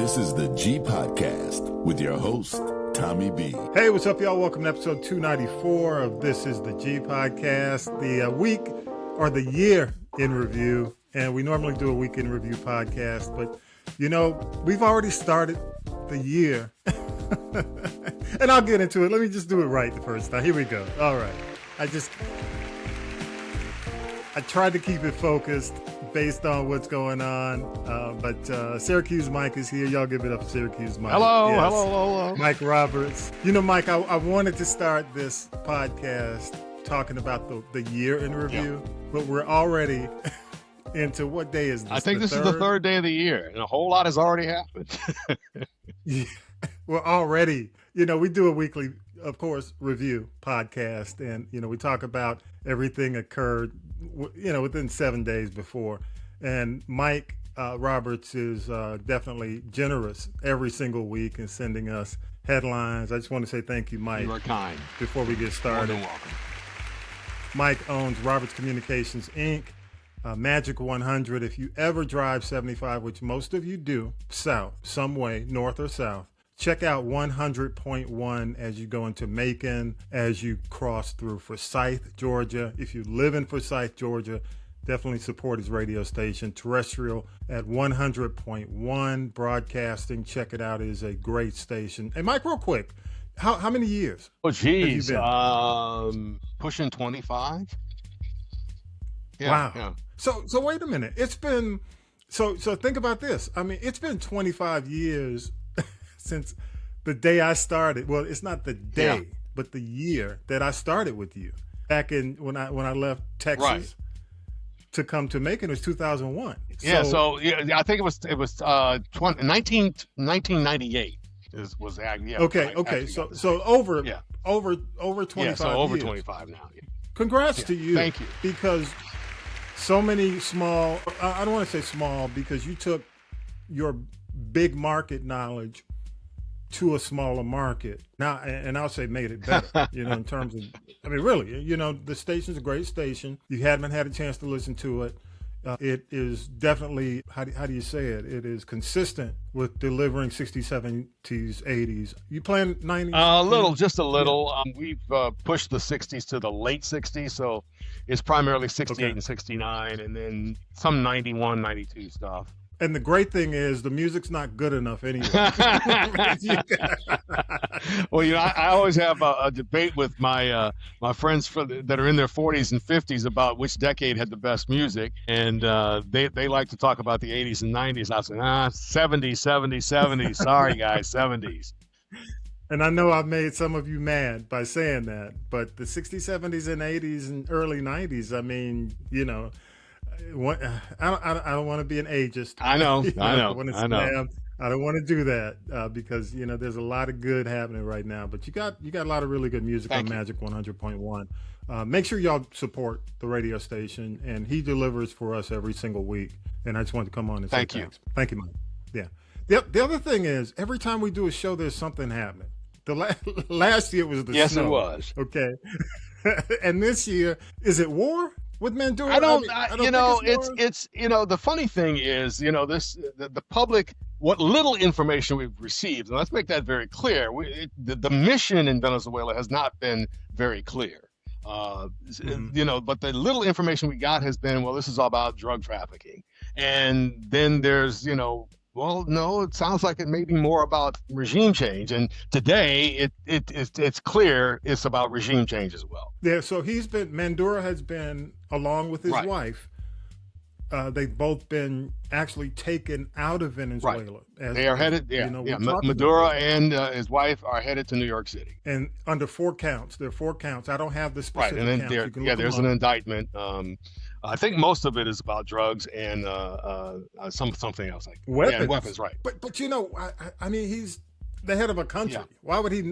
This is the G Podcast with your host, Tommy B. Hey, what's up, y'all? Welcome to episode 294 of This is the G Podcast, the week or the year in review. And we normally do a week in review podcast, but you know, we've already started the year. And I'll get into it. Let me just do it right the first time. Here we go. All right. I tried to keep it focused based on what's going on, but Syracuse Mike is here. Y'all give it up for Syracuse Mike. Hello, yes. hello. Mike Roberts. You know, Mike, I wanted to start this podcast talking about the year in review, but we're already into what day is this? I think this is the third day of the year, and a whole lot has already happened. Yeah, we're already, you know, we do a weekly, of course, review podcast, and, you know, we talk about everything occurred, you know, within 7 days before. And Mike Roberts is definitely generous every single week in sending us headlines. I just want to say thank you, Mike. You are kind. Before we get started. More than welcome. Mike owns Roberts Communications, Inc., Magic 100. If you ever drive 75, which most of you do, south, some way, north or south, check out 100.1 as you go into Macon, as you cross through Forsyth, Georgia. If you live in Forsyth, Georgia, definitely support his radio station, terrestrial at 100.1 broadcasting. Check it out. It is a great station. Hey, Mike, real quick, how many years? Oh, geez. Pushing 25. Yeah, wow. Yeah. So wait a minute. It's been, so think about this. I mean, it's been 25 years since the day I started. Well, it's not the day, but the year that I started with you. Back in when I left Texas to come to Macon, it was 2001. So I think it was 1998 was yeah. Okay. So over 25 Yeah, so over years. 25 now. Yeah. Congrats to you. Thank you. Because so many small, I don't want to say small, because you took your big market knowledge to a smaller market. Now, and I'll say made it better, you know, in terms of, I mean, really, you know, the station's a great station. You haven't had a chance to listen to it. It is definitely, how do you say it? It is consistent with delivering 60s, 70s, 80s. You playing 90s? Just a little. We've pushed the 60s to the late 60s, so it's primarily 68 and 69, and then some 91, 92 stuff. And the great thing is the music's not good enough anyway. Well, you know, I always have a debate with my friends that are in their 40s and 50s about which decade had the best music, and they like to talk about the 80s and 90s. I said, 70s. Sorry, guys, 70s. And I know I've made some of you mad by saying that, but the 60s, 70s, and 80s and early 90s, I mean, you know, I don't want to be an ageist. I know. I don't want to do that because, you know, there's a lot of good happening right now. But you got a lot of really good music on Magic 100.1. Make sure y'all support the radio station, and he delivers for us every single week. And I just wanted to come on and say thank you. Thank you, Mike. Yeah. The other thing is, every time we do a show, there's something happening. The last year was the yes, snow. It was. Okay. And this year, is it war? With Mandura, I don't you know, it's you know, the funny thing is, you know, the public, what little information we've received, and let's make that very clear. The mission in Venezuela has not been very clear. You know, but the little information we got has been, well, this is all about drug trafficking, and then there's, you know, well, no, it sounds like it may be more about regime change. And today it's clear it's about regime change as well. Yeah, so Mandura has been, along with his wife, they've both been actually taken out of Venezuela. Right. They are headed, Maduro and his wife are headed to New York City. And under 4 counts. There are 4 counts. I don't have the specific counts. And then there's an indictment. I think most of it is about drugs and something else like weapons. Yeah, weapons, right? But you know, I mean, he's the head of a country. Yeah. Why would he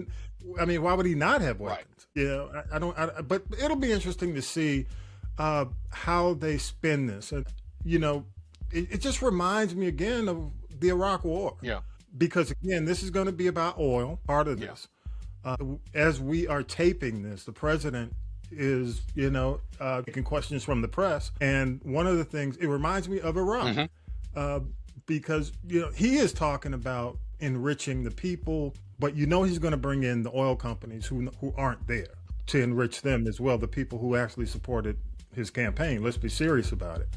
not have weapons? Right. You know, but it'll be interesting to see how they spin this. And you know, it just reminds me again of the Iraq War. Yeah. Because again, this is going to be about oil. Part of this. As we are taping this, the president is, you know, taking questions from the press. And one of the things, it reminds me of Iraq. because he is talking about enriching the people, but he's going to bring in the oil companies who aren't there to enrich them as well, the people who actually supported his campaign. Let's be serious about it.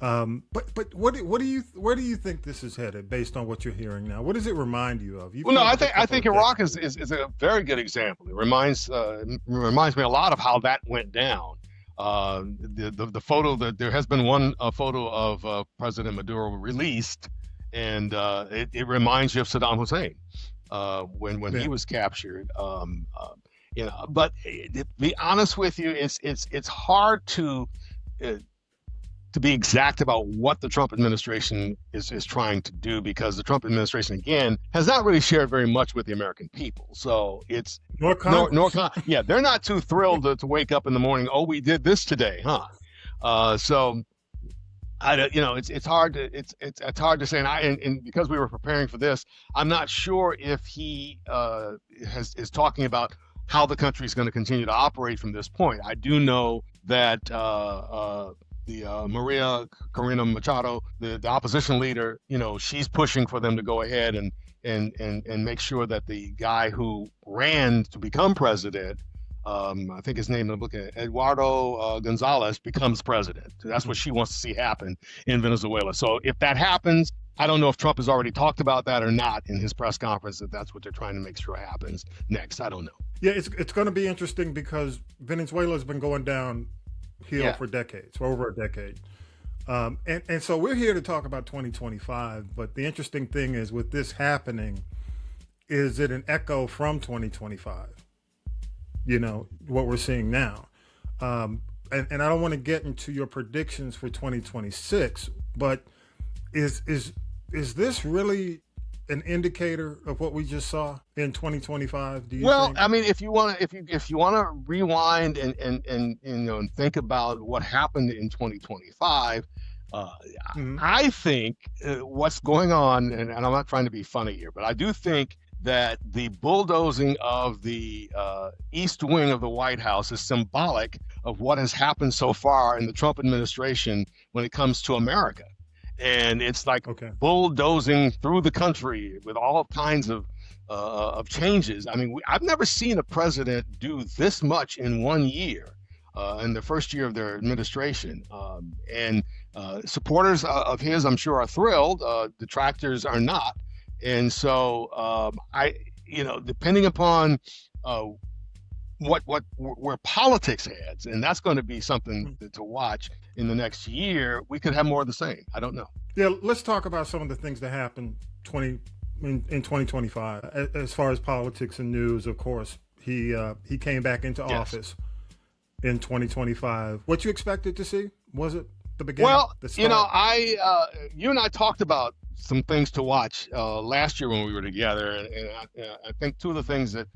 But where do you think this is headed based on what you're hearing now? What does it remind you of? I think Iraq is a very good example. It reminds me a lot of how that went down. The photo that there has been one photo of President Maduro released, and it reminds you of Saddam Hussein when he was captured. But to be honest with you, it's hard to be exact about what the Trump administration is trying to do, because the Trump administration, again, has not really shared very much with the American people. So it's they're not too thrilled to wake up in the morning. Oh, we did this today, huh? So it's hard to say. And because we were preparing for this, I'm not sure if he is talking about how the country is going to continue to operate from this point. I do know that Maria Corina Machado, the opposition leader, she's pushing for them to go ahead and make sure that the guy who ran to become president, I think his name, Eduardo Gonzalez, becomes president. So that's what she wants to see happen in Venezuela. So if that happens, I don't know if Trump has already talked about that or not in his press conference, that that's what they're trying to make sure happens next. I don't know. Yeah, it's going to be interesting because Venezuela has been going downhill for decades, for over a decade. And so we're here to talk about 2025. But the interesting thing is, with this happening, is it an echo from 2025? What we're seeing now. And I don't want to get into your predictions for 2026, but is this really an indicator of what we just saw in 2025? Do you think? I mean, if you want to rewind and think about what happened in 2025, I think what's going on, and I'm not trying to be funny here, but I do think that the bulldozing of the East Wing of the White House is symbolic of what has happened so far in the Trump administration when it comes to America. And it's like bulldozing through the country with all kinds of changes. I mean, I've never seen a president do this much in 1 year, in the first year of their administration. And supporters of his, I'm sure, are thrilled. Detractors are not. And so depending upon where politics heads, and that's going to be something to watch in the next year, we could have more of the same. I don't know. Yeah, let's talk about some of the things that happened in 2025 as far as politics and news. Of course, he came back into office in 2025. What you expected to see? Was it the beginning? Well, you and I talked about some things to watch last year when we were together, and I think two of the things that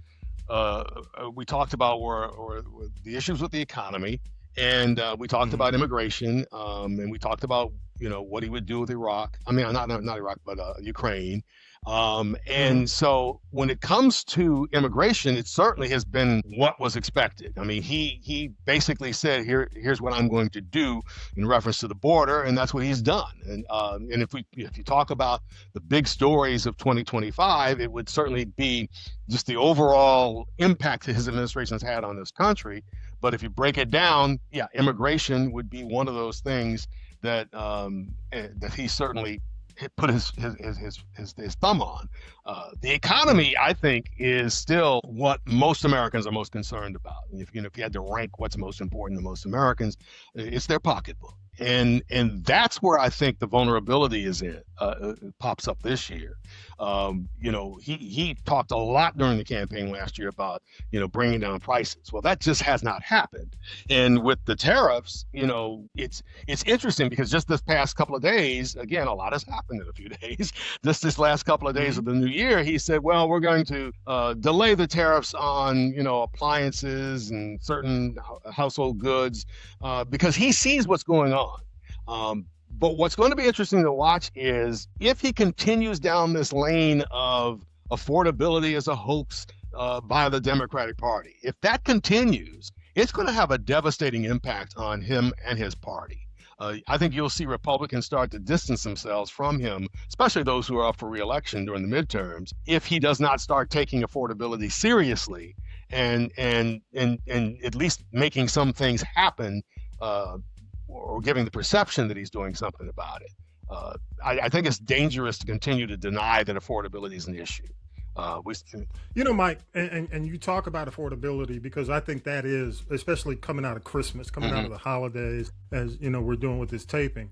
we talked about were the issues with the economy, and we talked about immigration, and we talked about what he would do with Iraq. I mean, not Iraq, but Ukraine. And so when it comes to immigration, it certainly has been what was expected. I mean, he basically said, here's what I'm going to do in reference to the border, and that's what he's done. And if you talk about the big stories of 2025, it would certainly be just the overall impact that his administration has had on this country. But if you break it down, immigration would be one of those things that he certainly put his thumb on. The economy, I think, is still what most Americans are most concerned about. If you had to rank what's most important to most Americans, it's their pocketbook. And that's where I think the vulnerability is pops up this year. He talked a lot during the campaign last year about, bringing down prices. Well, that just has not happened. And with the tariffs, it's interesting because just this past couple of days, again, a lot has happened in a few days. Just this last couple of days of the new year, he said, well, we're going to delay the tariffs on, appliances and certain household goods because he sees what's going on. But what's going to be interesting to watch is if he continues down this lane of affordability as a hoax by the Democratic Party. If that continues, it's going to have a devastating impact on him and his party. I think you'll see Republicans start to distance themselves from him, especially those who are up for re-election during the midterms, if he does not start taking affordability seriously and at least making some things happen, or giving the perception that he's doing something about it. I think it's dangerous to continue to deny that affordability is an issue. Mike, and you talk about affordability because I think that is, especially coming out of Christmas, coming out of the holidays, as we're doing with this taping.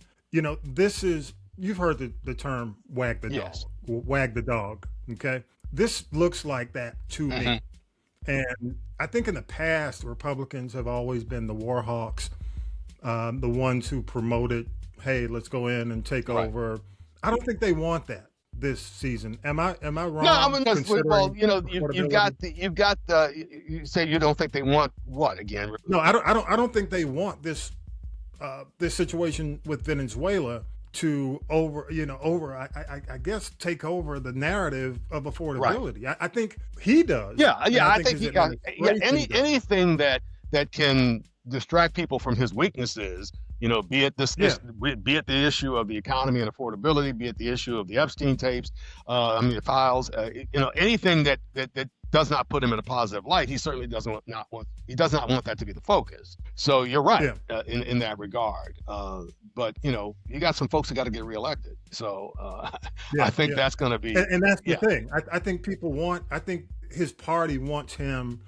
This is, you've heard the term wag the dog, wag the dog. Okay, this looks like that to me, and I think in the past Republicans have always been the war hawks, the ones who promoted, hey, let's go in and take over. I don't think they want that this season. Am I wrong? No, I mean, well, you say you don't think they want what again? No, I don't think they want this situation with Venezuela to I guess take over the narrative of affordability. Right. I think he does. Yeah. I think he got anything that can distract people from his weaknesses. Be it be it the issue of the economy and affordability, be it the issue of the Epstein tapes, the files, anything that does not put him in a positive light, he certainly does not want that to be the focus. So you're right in that regard. But you got some folks that got to get reelected. So I think that's going to be, and that's the thing. I think I think his party wants him.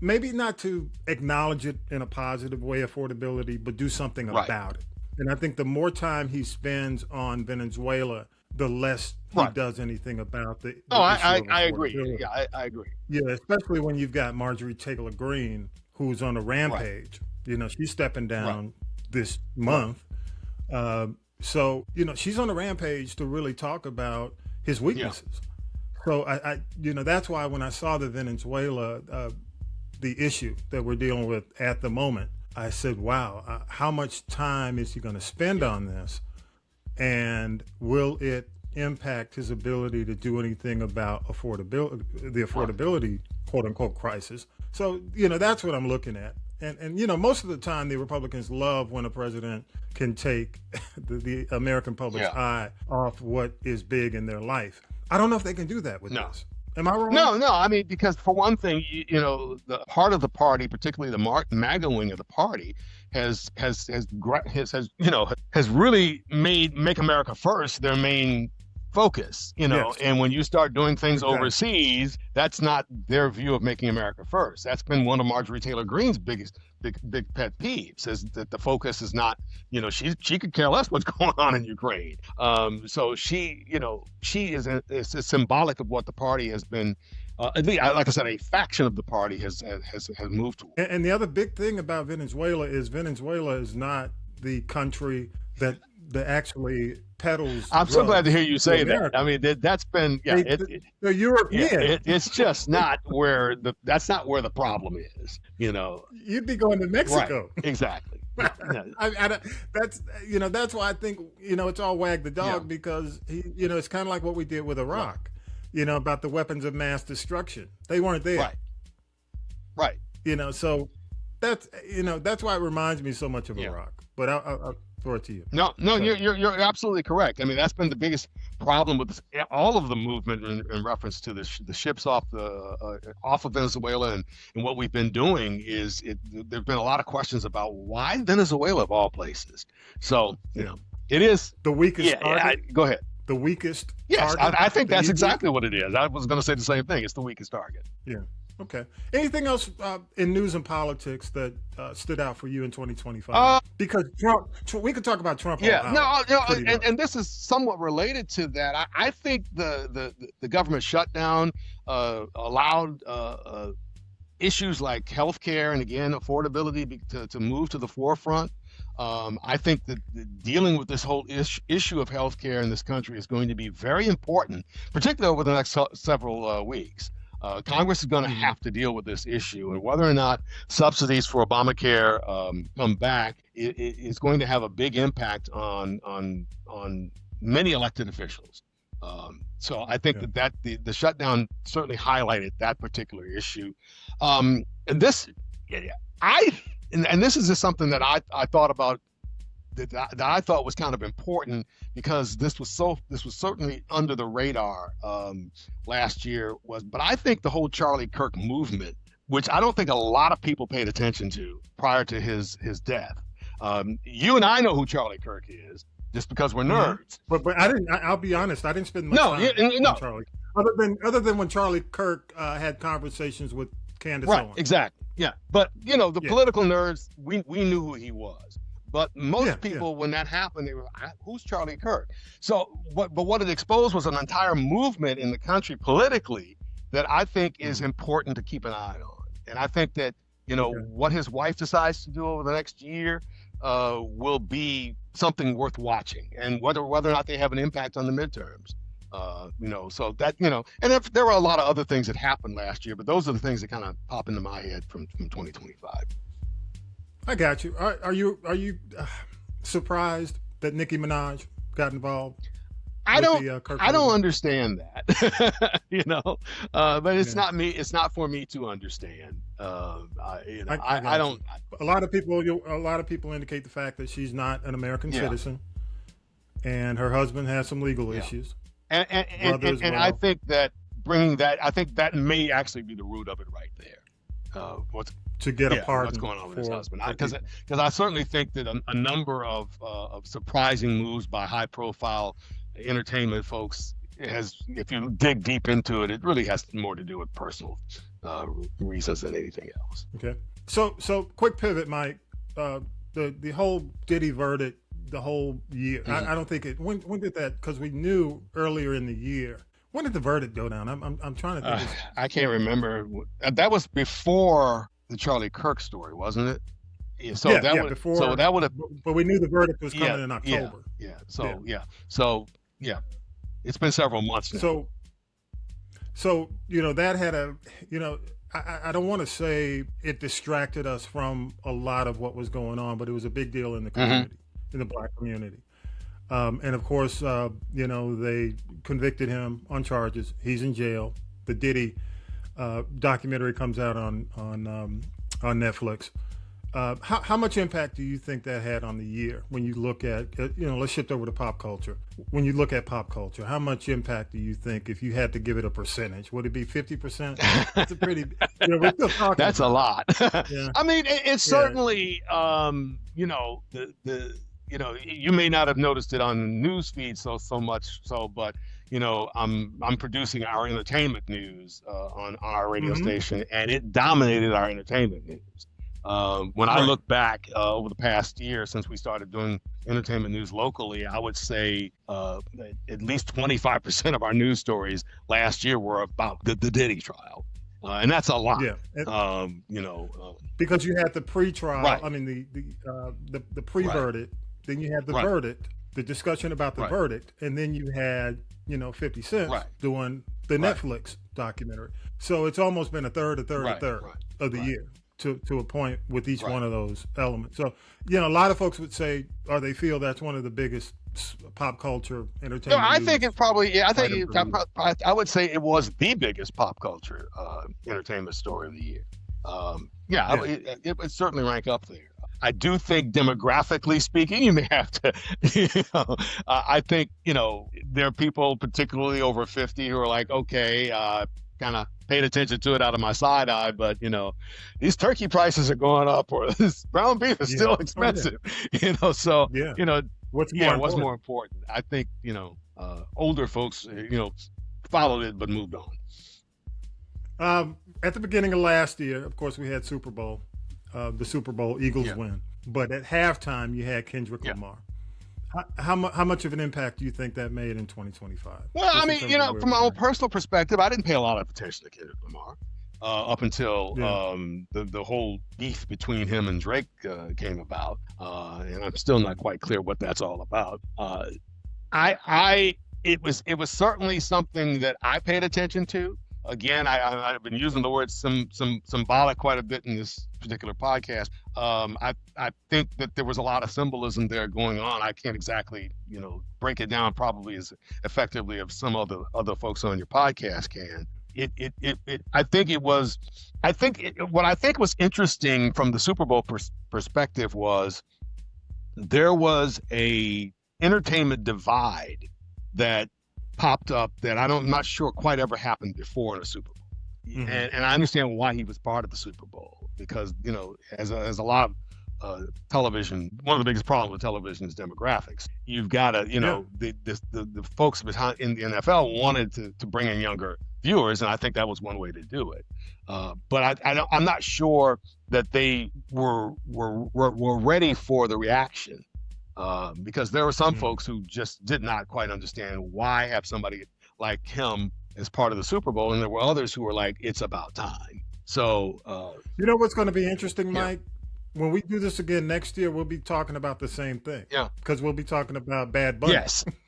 Maybe not to acknowledge it in a positive way, affordability, but do something about it. And I think the more time he spends on Venezuela, the less he does anything about the I agree. Yeah, I agree. Yeah, especially when you've got Marjorie Taylor Greene, who's on a rampage. She's stepping down this month. So, she's on a rampage to really talk about his weaknesses. So I that's why when I saw the Venezuela the issue that we're dealing with at the moment, I said, wow, how much time is he going to spend on this? And will it impact his ability to do anything about the affordability, quote unquote, crisis? So, that's what I'm looking at. And most of the time the Republicans love when a president can take the American public's eye off what is big in their life. I don't know if they can do that with this. Am I wrong? No. I mean, because for one thing, the part of the party, particularly the MAGA wing of the party, has really made Make America First their main focus. And when you start doing things overseas, that's not their view of making America first. That's been one of Marjorie Taylor Greene's big pet peeves, is that the focus is not, she could care less what's going on in Ukraine. So she is symbolic of what the party has been. At least, like I said, a faction of the party has moved toward. And the other big thing about Venezuela is not the country that actually peddles. I'm so glad to hear you say that. I mean, that's been the European. It's just not where that's not where the problem is. You'd be going to Mexico. Right. Exactly. That's why I think it's all wag the dog, because it's kind of like what we did with Iraq. About the weapons of mass destruction. They weren't there. Right. So that's why it reminds me so much of Iraq. But I'll throw it to you. No, you're absolutely correct. I mean, that's been the biggest problem with all of the movement in reference to the ships off of Venezuela, and what we've been doing is there've been a lot of questions about why Venezuela of all places. So it is the weakest. Go ahead. The weakest. Yes, I think that's exactly what it is. I was going to say the same thing. It's the weakest target. Yeah. Okay. Anything else in news and politics that stood out for you in 2025? Because Trump, we could talk about Trump. And this is somewhat related to that. I think the government shutdown allowed issues like healthcare and again affordability to move to the forefront. I think that dealing with this whole issue of healthcare in this country is going to be very important, particularly over the next several weeks. Congress is going to have to deal with this issue, and whether or not subsidies for Obamacare come back is going to have a big impact on many elected officials. So I think that the shutdown certainly highlighted that particular issue. And this is just something that I thought about that I thought was kind of important because this was certainly under the radar last year but I think the whole Charlie Kirk movement, which I don't think a lot of people paid attention to prior to his death. You and I know who Charlie Kirk is just because we're nerds. But I'll be honest. I didn't spend much time on Charlie. Other than when Charlie Kirk had conversations with Candace Owens. Exactly. Yeah. But the political nerds, we knew who he was. But most people, when that happened, they were, who's Charlie Kirk? So, but what it exposed was an entire movement in the country politically that I think is important to keep an eye on. And I think that, what his wife decides to do over the next year will be something worth watching, and whether or not they have an impact on the midterms. So that, and if there were a lot of other things that happened last year, but those are the things that kind of pop into my head from 2025. I got you. Are you surprised that Nicki Minaj got involved? I don't understand that, but it's not me. It's not for me to understand. I don't. A lot of people indicate the fact that she's not an American citizen, and her husband has some legal issues. And I think that I think that may actually be the root of it right there. To get a pardon. What's going on with his husband? Because I certainly think that a number of surprising moves by high-profile entertainment folks if you dig deep into it, it really has more to do with personal reasons than anything else. Okay. So quick pivot, Mike. The whole Diddy verdict, the whole year. I don't think it. When did that? Because we knew earlier in the year. When did the verdict go down? I'm trying to think. I can't remember. That was before the Charlie Kirk story, wasn't it? Yeah, before. So that would have. But we knew the verdict was coming in October. Yeah. It's been several months now. So that had I don't want to say it distracted us from a lot of what was going on, but it was a big deal in the community, in the Black community. And of course, they convicted him on charges. He's in jail. The Diddy documentary comes out on Netflix. How much impact do you think that had on the year when you look at, let's shift over to pop culture. When you look at pop culture, how much impact do you think, if you had to give it a percentage, would it be 50%? That's a pretty, we're still talking. That's a lot. Yeah. I mean, it's certainly, you may not have noticed it on the news feed so much so, but I'm producing our entertainment news on our radio station, and it dominated our entertainment news. When I look back over the past year since we started doing entertainment news locally, I would say at least 25% of our news stories last year were about the Diddy trial. And that's a lot. Yeah. Because you had the pre-trial, right. I mean the pre-verdict, then you had the verdict, the discussion about the verdict, and then you had 50 Cent doing the Netflix documentary. So it's almost been a third of the year to a point with each one of those elements. So a lot of folks would say, or they feel that's one of the biggest pop culture entertainment. No, I think it probably. I think I would say it was the biggest pop culture entertainment story of the year. It would certainly rank up there. I do think demographically speaking, you may have to, I think, there are people particularly over 50 who are like, okay, kind of paid attention to it out of my side eye, but, these turkey prices are going up, or this brown beef is still expensive, what's more important? I think, older folks, followed it, but moved on. At the beginning of last year, of course, we had Super Bowl. The Super Bowl, Eagles win. But at halftime, you had Kendrick Lamar. How much of an impact do you think that made in 2025? Well, I mean, from my own personal perspective, I didn't pay a lot of attention to Kendrick Lamar up until the whole beef between him and Drake came about. And I'm still not quite clear what that's all about. It was certainly something that I paid attention to. Again, I've been using the word symbolic quite a bit in this particular podcast. I think that there was a lot of symbolism there going on. I can't exactly, break it down probably as effectively as some other folks on your podcast can. What I think was interesting from the Super Bowl perspective was there was a entertainment divide that popped up that I'm not sure quite ever happened before in a Super Bowl. Mhm. And I understand why he was part of the Super Bowl, because, as a lot of television, one of the biggest problems with television is demographics. You've got to, the folks behind in the NFL wanted to bring in younger viewers, and I think that was one way to do it. But I'm not sure that they were ready for the reaction, because there were some folks who just did not quite understand why have somebody like him as part of the Super Bowl, and there were others who were like, it's about time. So you know what's going to be interesting, Mike? When we do this again next year, we'll be talking about the same thing. Yeah, because we'll be talking about Bad Bunny.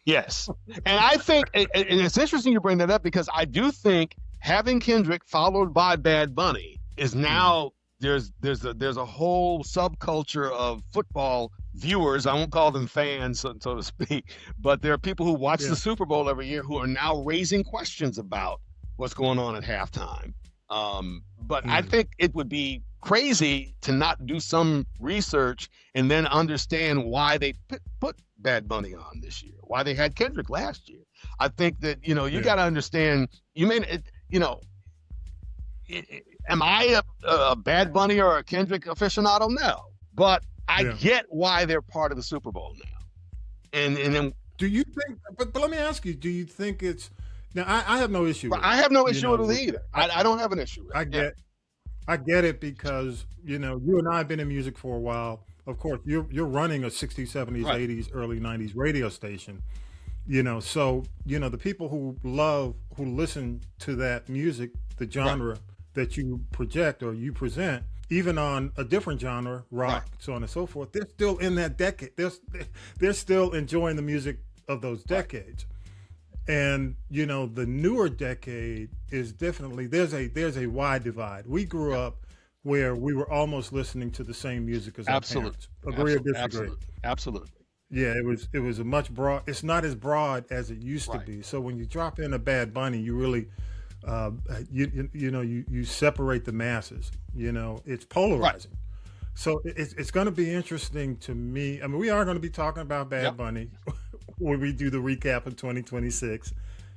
Yes. And I think, and it's interesting you bring that up, because I do think having Kendrick followed by Bad Bunny is now there's a whole subculture of football viewers. I won't call them fans, so to speak, but there are people who watch the Super Bowl every year who are now raising questions about what's going on at halftime. But I think it would be crazy to not do some research and then understand why they put Bad Bunny on this year, why they had Kendrick last year. I think that, you got to understand, am I a Bad Bunny or a Kendrick aficionado? No, but I get why they're part of the Super Bowl now. And then, do you think, but let me ask you, do you think it's, now I have no issue with it. I have no issue with it either. I don't have an issue with it. I get it, because, you and I have been in music for a while. Of course, you're running a 60s, 70s, 80s, early 90s radio station, so, the people who listen to that music, the genre that you project or you present, even on a different genre, rock, so on and so forth, they're still in that decade. They're still enjoying the music of those decades. And, the newer decade is definitely, there's a wide divide. We grew up where we were almost listening to the same music as our parents. Agree or disagree? Absolutely. Yeah, it was a much broad, it's not as broad as it used to be. So when you drop in a Bad Bunny, you really, you separate the masses, it's polarizing. So it's going to be interesting to me. I mean, we are going to be talking about Bad Bunny when we do the recap of 2026,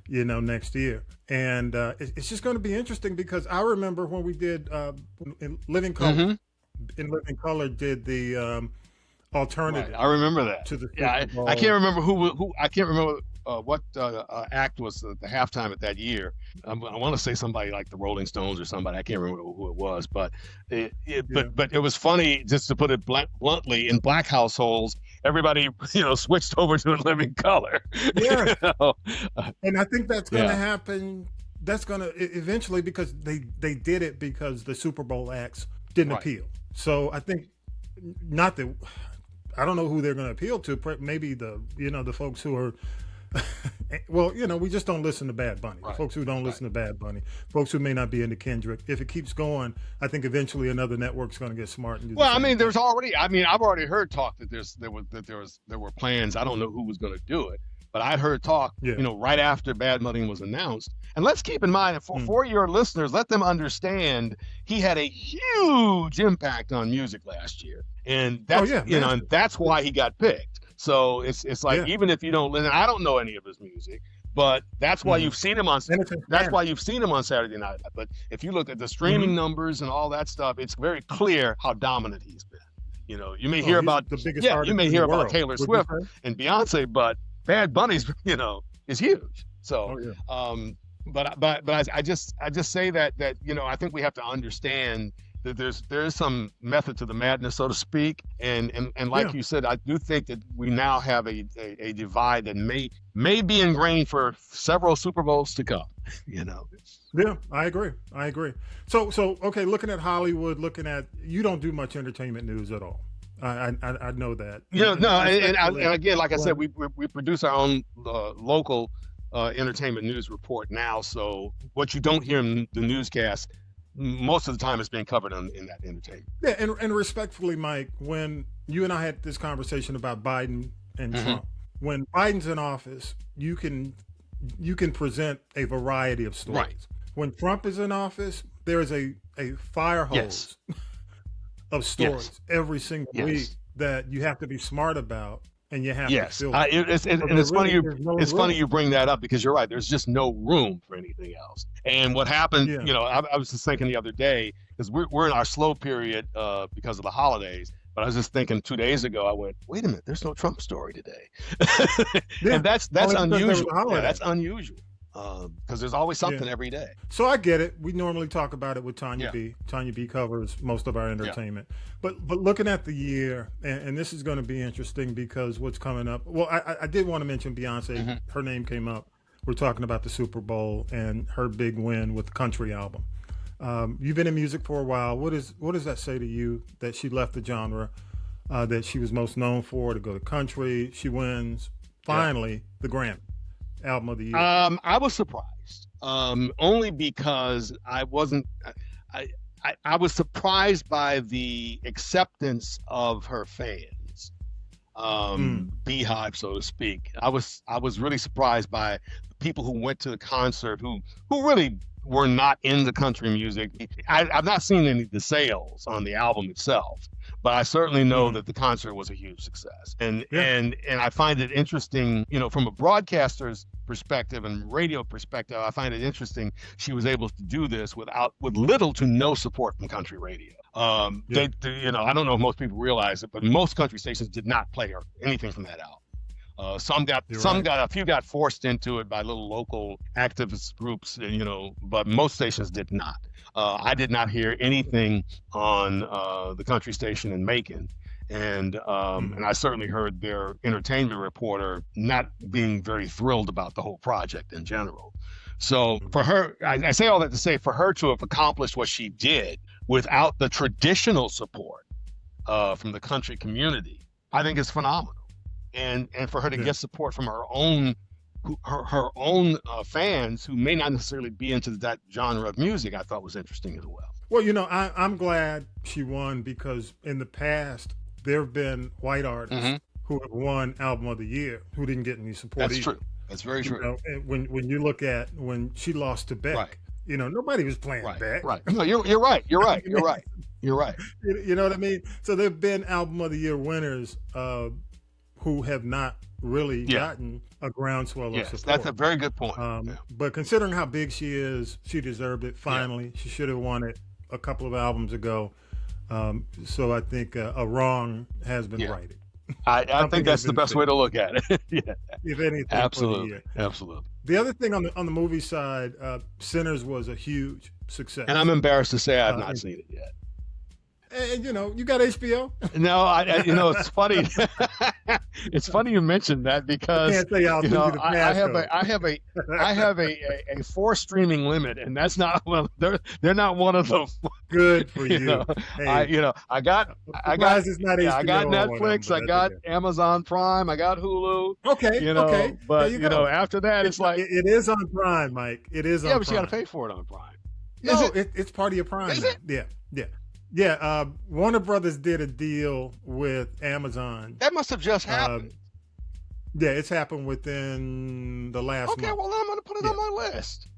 next year. And it's just going to be interesting, because I remember when we did in Living Color, did the alternative. I remember that. To the I can't remember who I can't remember what act was the halftime at that year. I want to say somebody like the Rolling Stones or somebody. I can't remember who it was, but but it was funny, just to put it bluntly. In black households, everybody switched over to Living Color. Yeah, and I think that's going to happen. That's going to eventually, because they did it because the Super Bowl acts didn't appeal. So I think, not that, I don't know who they're going to appeal to. Maybe the folks who are, well, we just don't listen to Bad Bunny. The folks who don't listen to Bad Bunny, folks who may not be into Kendrick. If it keeps going, I think eventually another network's going to get smart and do. Well, there's already. I've already heard talk that there were plans. I don't know who was going to do it, but I heard talk. Right after Bad Bunny was announced. And let's keep in mind, for your listeners, let them understand he had a huge impact on music last year, and that's and that's why he got picked. So it's like, even if you don't listen, I don't know any of his music, but that's why you've seen him on. That's why you've seen him on Saturday Night. But if you look at the streaming numbers and all that stuff, it's very clear how dominant he's been. You may hear about the biggest artist you may in hear the about world. Taylor Swift and Beyonce, but Bad Bunny's is huge. So but I just say that I think we have to understand that there is some method to the madness, so to speak, and like you said, I do think that we now have a divide that may be ingrained for several Super Bowls to come. Yeah, I agree. So okay, looking at Hollywood, you don't do much entertainment news at all. I know that. And again, like I said, we produce our own local entertainment news report now. So what you don't hear in the newscast, most of the time, is being covered in that entertainment. Yeah, and respectfully, Mike, when you and I had this conversation about Biden and Trump, when Biden's in office, you can present a variety of stories. Right. When Trump is in office, there is a fire hose of stories every single week that you have to be smart about, and you have to Yes, fill it's funny it's room. funny you bring that up because you're right. There's just no room for anything else. And what happened, Yeah. you know, I was just thinking the other day because we're in our slow period because of the holidays. But I was just thinking 2 days ago, I went, wait a minute, there's no Trump story today, Yeah. and that's Only because there was unusual. a holiday. Yeah, that's unusual because there's always something every day. So I get it. We normally talk about it with Tanya Yeah. B. Tanya B covers most of our entertainment. But looking at the year, and this is going to be interesting because what's coming up. Well, I did want to mention Beyonce. Mm-hmm. Her name came up. We're talking about the Super Bowl and her big win with the country album. You've been in music for a while. What does that say to you that she left the genre that she was most known for to go to country? She wins finally the Grammy Album of the Year. I was surprised, only because I wasn't. I was surprised by the acceptance of her fans, beehive, so to speak. I was really surprised by the people who went to the concert who really were not into country music. I've not seen any of the sales on the album itself, but I certainly know that the concert was a huge success. And I find it interesting, you know, from a broadcaster's perspective and radio perspective, I find it interesting she was able to do this with little to no support from country radio. They, you know, I don't know if most people realize it, but most country stations did not play anything from that album. A few got forced into it by little local activist groups, you know, but most stations did not. I did not hear anything on the country station in Macon, and I certainly heard their entertainment reporter not being very thrilled about the whole project in general. So for her, I say all that to say, for her to have accomplished what she did without the traditional support from the country community, I think is phenomenal. And for her to get support from her own fans who may not necessarily be into that genre of music, I thought was interesting as well. Well, you know, I'm glad she won because in the past there have been white artists who have won Album of the Year who didn't get any support. That's either. true. That's very true. You know, when you look at when she lost to Beck, you know, nobody was playing Beck. Right. No, you're right. You're right. You're right. You're right. You know what I mean? So there've been Album of the Year winners who have not really gotten a groundswell of support. That's a very good point. But considering how big she is, she deserved it. Finally, she should have won it a couple of albums ago. So I think a wrong has been righted. I think that's the best way to look at it. If anything, absolutely. The other thing on the movie side, Sinners was a huge success. And I'm embarrassed to say I've not seen it yet. And you know, you got HBO? No, I you know, it's funny. It's funny you mentioned that because I can't say I'll you know, the I have a 4 streaming limit, and that's not they're not one of them. Good for you. Know, hey, I got Netflix, I got Amazon Prime, I got Hulu. Okay, you know, okay. but you know, after that, it's like it is on Prime, Mike. It is on Prime. But you got to pay for it on Prime. No, it's part of your Prime. Is it? Yeah. Warner Brothers did a deal with Amazon. That must have just happened. Yeah, it's happened within the last month. Okay, well, I'm going to put it on my list.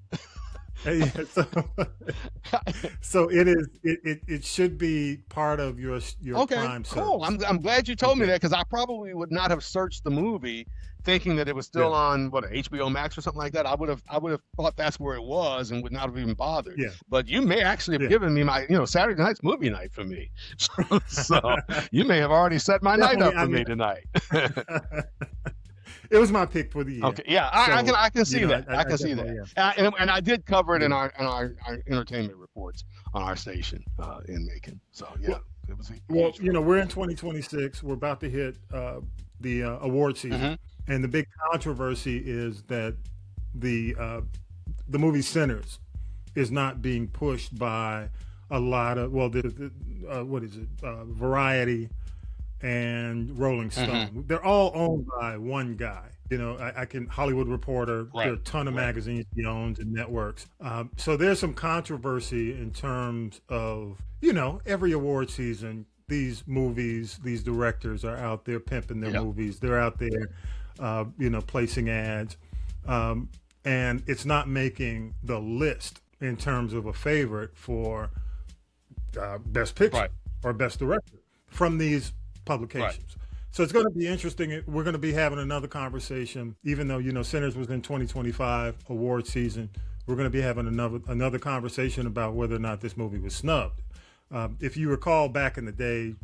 So it is. It should be part of your Prime service. Cool. I'm glad you told me that because I probably would not have searched the movie thinking that it was still on HBO Max or something like that. I would have thought that's where it was and would not have even bothered. Yeah. But you may actually have given me my Saturday night's movie night for me. So you may have already set my night up for me tonight. It was my pick for the year. Okay, yeah, I can see that. I can see that. And I did cover it in our entertainment reports on our station in Macon. So yeah, it was. We're in 2026. We're about to hit the award season, and the big controversy is that the movie Sinners is not being pushed by a lot of Variety and Rolling Stone. They're all owned by one guy. You know, Hollywood Reporter, there are a ton of magazines he owns and networks. So there's some controversy in terms of, every award season, these movies, these directors are out there pimping their movies. They're out there, placing ads. And it's not making the list in terms of a favorite for Best Picture or Best Director from these publications. So it's going to be interesting. We're going to be having another conversation, even though, Sinners was in 2025 award season. We're going to be having another conversation about whether or not this movie was snubbed. If you recall back in the day,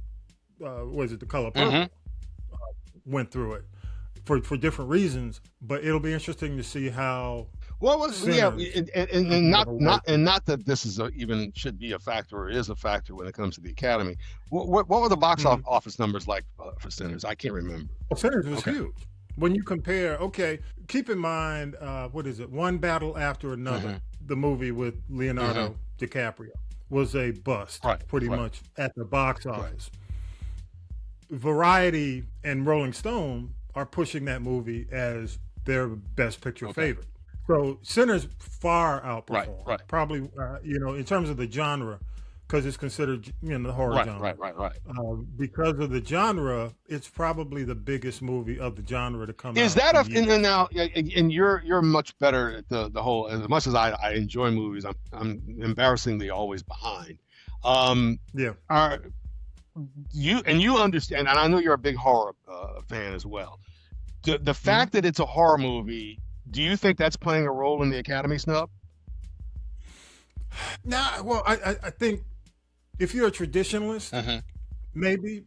was it The Color Purple? Went through it for different reasons, but it'll be interesting to see how. Well, and not that this is even should be a factor or is a factor when it comes to the Academy. What were the box office numbers like for Sinners? I can't remember. Well, Sinners was huge. When you compare, keep in mind, what is it? One Battle After Another, the movie with Leonardo DiCaprio, was a bust, pretty much at the box office. Variety and Rolling Stone are pushing that movie as their best picture favorite. So Sinners far outperformed, probably, in terms of the genre, because it's considered, the horror genre. Because of the genre, it's probably the biggest movie of the genre to come out. Is that now? And you're much better at the whole. As much as I enjoy movies, I'm embarrassingly always behind. You understand, and I know you're a big horror fan as well. The fact that it's a horror movie. Do you think that's playing a role in the Academy snub? Nah, well, I think if you're a traditionalist, maybe,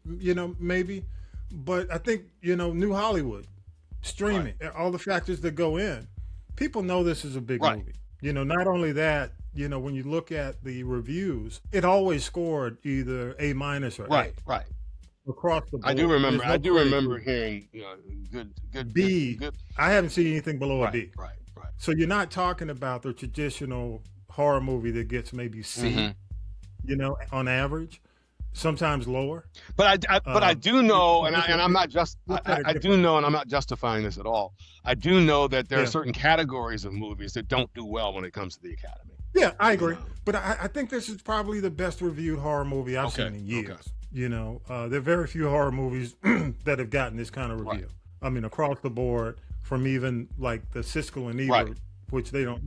but I think, New Hollywood, streaming, all the factors that go in, people know this is a big movie. Not only that, when you look at the reviews, it always scored either A- or A. Across the board. I do remember hearing good B. Good. I haven't seen anything below a B. Right. So you're not talking about the traditional horror movie that gets maybe C, on average, sometimes lower. But I do know, and I'm not justifying this at all. I do know that there are certain categories of movies that don't do well when it comes to the Academy. Yeah, I agree. But I think this is probably the best reviewed horror movie I've seen in years. There are very few horror movies that have gotten this kind of review. I mean, across the board, from even like the Siskel and Ebert, which they don't,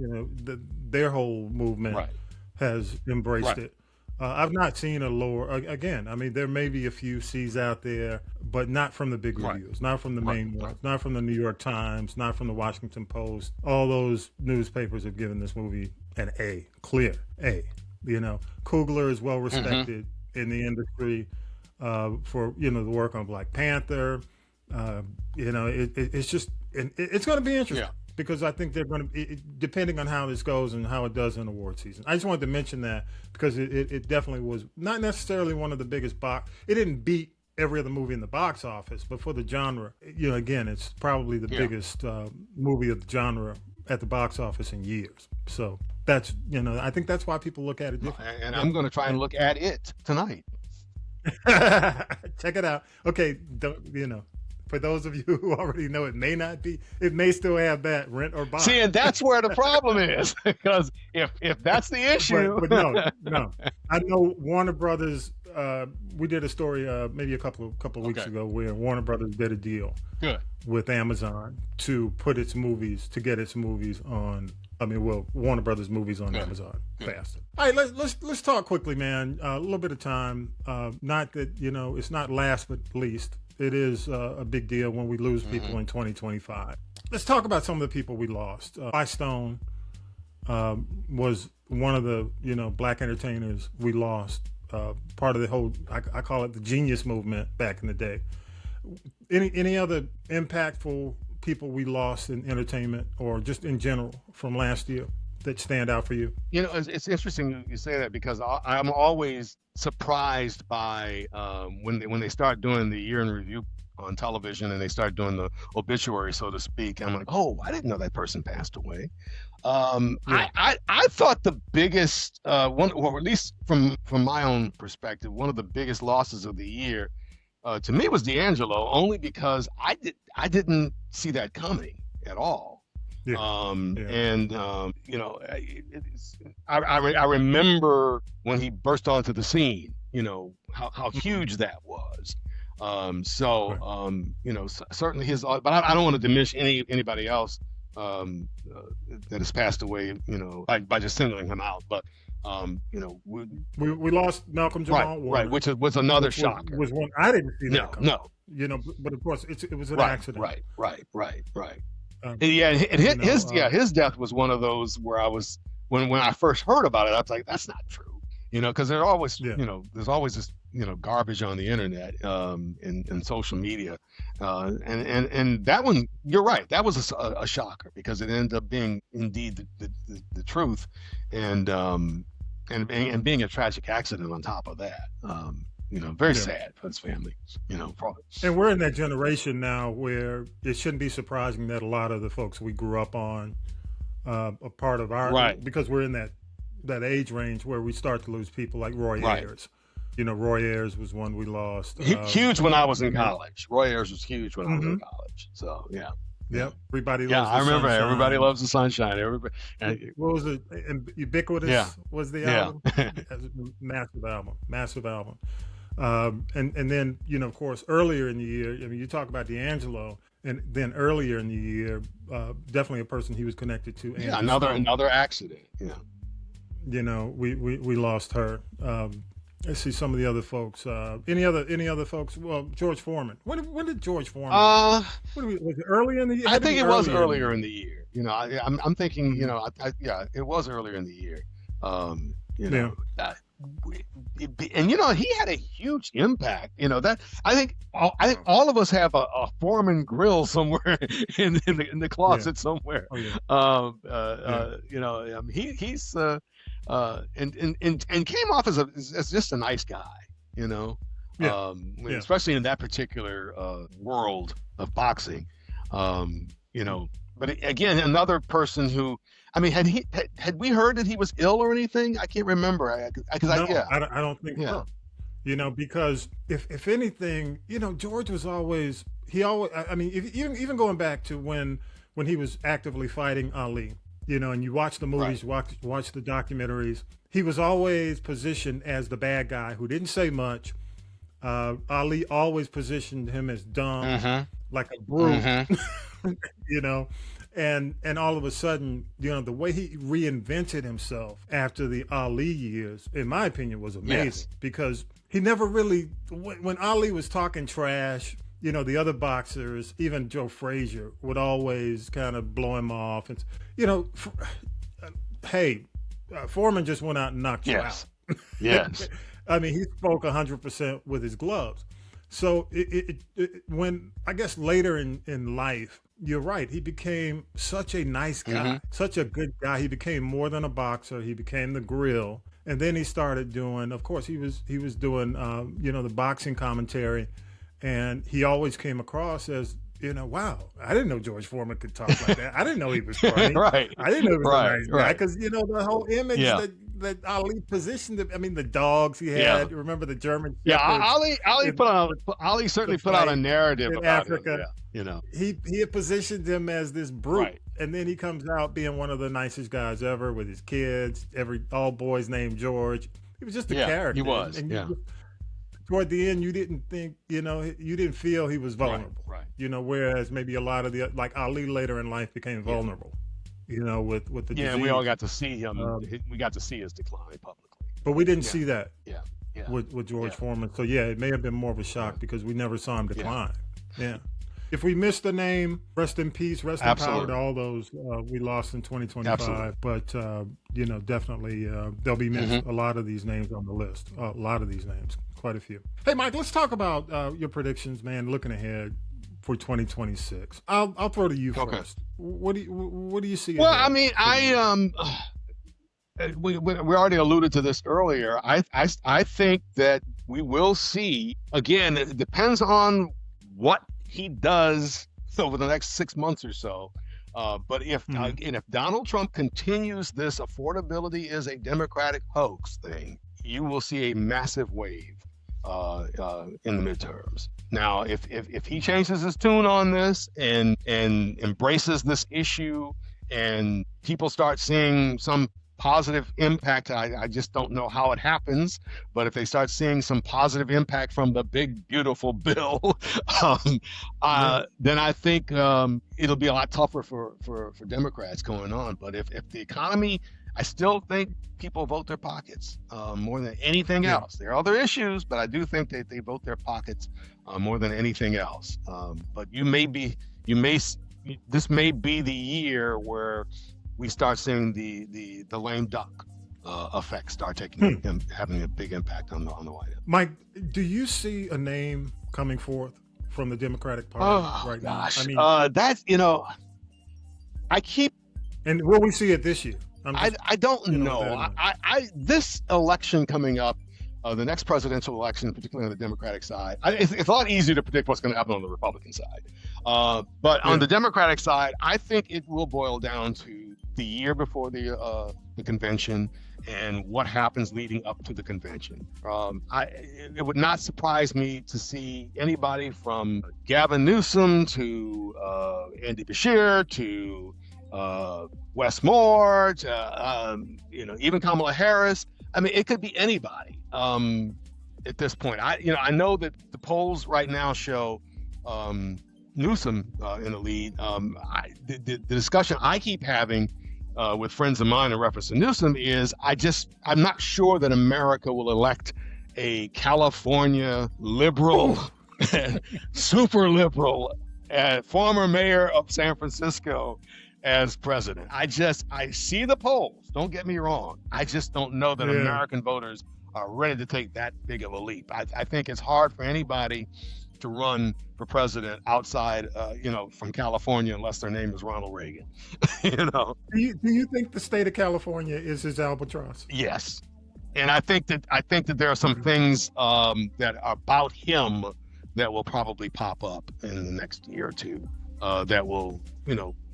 their whole movement has embraced it. I've not seen a lower, again, I mean, there may be a few C's out there, but not from the big reviews, not from the main ones, not from the New York Times, not from the Washington Post. All those newspapers have given this movie an A, clear A. Coogler is well respected in the industry for the work on Black Panther. It's just it's going to be interesting because I think they're going to, depending on how this goes and how it does in award season. I just wanted to mention that because it definitely was not necessarily one of the biggest it didn't beat every other movie in the box office, but for the genre, again, it's probably the biggest movie of the genre at the box office in years. So that's, I think that's why people look at it differently. And I'm going to try and look at it tonight. Check it out. Okay, for those of you who already know, it may still have that rent or buy. See, and that's where the problem is, because if that's the issue. But no. I know Warner Brothers. We did a story maybe a couple of weeks ago where Warner Brothers did a deal with Amazon to get its movies on. Warner Brothers movies on Amazon faster. All right, let's talk quickly, man. A little bit of time. Not that it's not last but least. It is a big deal when we lose people in 2025. Let's talk about some of the people we lost. Sly Stone was one of the black entertainers we lost. Part of the whole I call it the genius movement back in the day. Any other impactful people we lost in entertainment or just in general from last year that stand out for you? It's interesting you say that because I'm always surprised by when they start doing the year in review on television and they start doing the obituary, so to speak. I'm like, oh, I didn't know that person passed away. I thought the biggest one, or at least from my own perspective, one of the biggest losses of the year to me was D'Angelo, only because I didn't see that coming at all. I remember when he burst onto the scene, how huge that was. Certainly his, but I don't want to diminish anybody else that has passed away, by just singling him out. But We lost Malcolm Jamal Warner, right, which was another which shocker. Was one I didn't see that coming. No. But of course it was an Right, accident. right. And his death was one of those where I was when I first heard about it, I was like, that's not true, because there's always there's always this garbage on the internet and social media, and that one, you're right, that was a shocker because it ended up being indeed the truth, and being a tragic accident on top of that. Very sad for his family, probably. And we're in that generation now where it shouldn't be surprising that a lot of the folks we grew up on are part of our, right, because we're in that age range where we start to lose people like Roy Ayers. Roy Ayers was one we lost. Huge when I was in college. Roy Ayers was huge when I was in college. So, yeah. Yep. Everybody loves the sunshine. Everybody loves the sunshine. Everybody. What was it? Ubiquitous was the album. Massive album. And then, of course, earlier in the year, you talk about D'Angelo, and then earlier in the year, definitely a person he was connected to. Another accident. Yeah. We lost her. Let's see some of the other folks. Any other folks? Well, George Foreman. When did George Foreman? Was it early in the year? I think it was earlier in the year. I'm thinking. It was earlier in the year. He had a huge impact. I think all of us have a Foreman grill somewhere in the closet somewhere. Oh, yeah. He's and came off as just a nice guy. Especially in that particular world of boxing. But again, another person who. I mean, had we heard that he was ill or anything? I can't remember. I don't think so. Because if anything, George was always. I mean, even going back to when he was actively fighting Ali, and you watch the movies, watch the documentaries, he was always positioned as the bad guy who didn't say much. Ali always positioned him as dumb, like a brute, And all of a sudden, the way he reinvented himself after the Ali years, in my opinion, was amazing. Because he never really, when Ali was talking trash, the other boxers, even Joe Frazier, would always kind of blow him off. And, Foreman just went out and knocked you out. Yes. I mean, he spoke 100% with his gloves. So when, I guess, later in life, you're right. He became such a nice guy, such a good guy. He became more than a boxer. He became the grill. And then he started doing, of course, he was doing, the boxing commentary. And he always came across as, wow, I didn't know George Foreman could talk like that. I didn't know he was funny. Right. I didn't know he was a nice guy. Because, the whole image that Ali positioned him. I mean, the dogs he had. Remember the German shepherds? Ali certainly put out a narrative about Africa. Him. He had positioned him as this brute, right. And then he comes out being one of the nicest guys ever with his kids. All boys named George. He was just a character. He was. And toward the end, you didn't think, you didn't feel he was vulnerable. Right. Whereas maybe a lot of like Ali later in life became vulnerable. With the disease. And we all got to see him. We got to see his decline publicly. But we didn't see that. Yeah. With George Foreman. So it may have been more of a shock because we never saw him decline. Yeah. If we missed the name, rest in peace, rest in power to all those we lost in 2025. Absolutely. But definitely they'll be missed. A lot of these names on the list. A lot of these names, quite a few. Hey, Mike, let's talk about your predictions, man. Looking ahead for 2026. I'll throw to you first. What do you see? Well, I mean, we already alluded to this earlier. I think that we will see, again, it depends on what he does over the next 6 months or so. But if Donald Trump continues this affordability is a Democratic hoax thing, you will see a massive wave in the midterms. Now, if he changes his tune on this and embraces this issue and people start seeing some positive impact, I just don't know how it happens, but if they start seeing some positive impact from the big, beautiful bill, then I think it'll be a lot tougher for Democrats going on. But if the economy I still think people vote their pockets more than anything else. There are other issues, but I do think that they vote their pockets more than anything else. But this may be the year where we start seeing the lame duck effect start having a big impact on the White House. Mike, do you see a name coming forth from the Democratic Party right now? I mean, that's I keep. And will we see it this year? I don't know. This election coming up, the next presidential election, particularly on the Democratic side, it's a lot easier to predict what's going to happen on the Republican side. But on the Democratic side, I think it will boil down to the year before the convention and what happens leading up to the convention. It would not surprise me to see anybody from Gavin Newsom to Andy Beshear to Wes Moore to even Kamala Harris. I mean, it could be anybody at this point. I know that the polls right now show Newsom in the lead. The discussion I keep having with friends of mine in reference to Newsom is I'm not sure that America will elect a California liberal, super liberal, former mayor of San Francisco as president. I see the polls. Don't get me wrong. I just don't know that American voters are ready to take that big of a leap. I think it's hard for anybody to run for president outside, from California, unless their name is Ronald Reagan. Do you think the state of California is his albatross? Yes, and I think that there are some things that are about him that will probably pop up in the next year or two that will,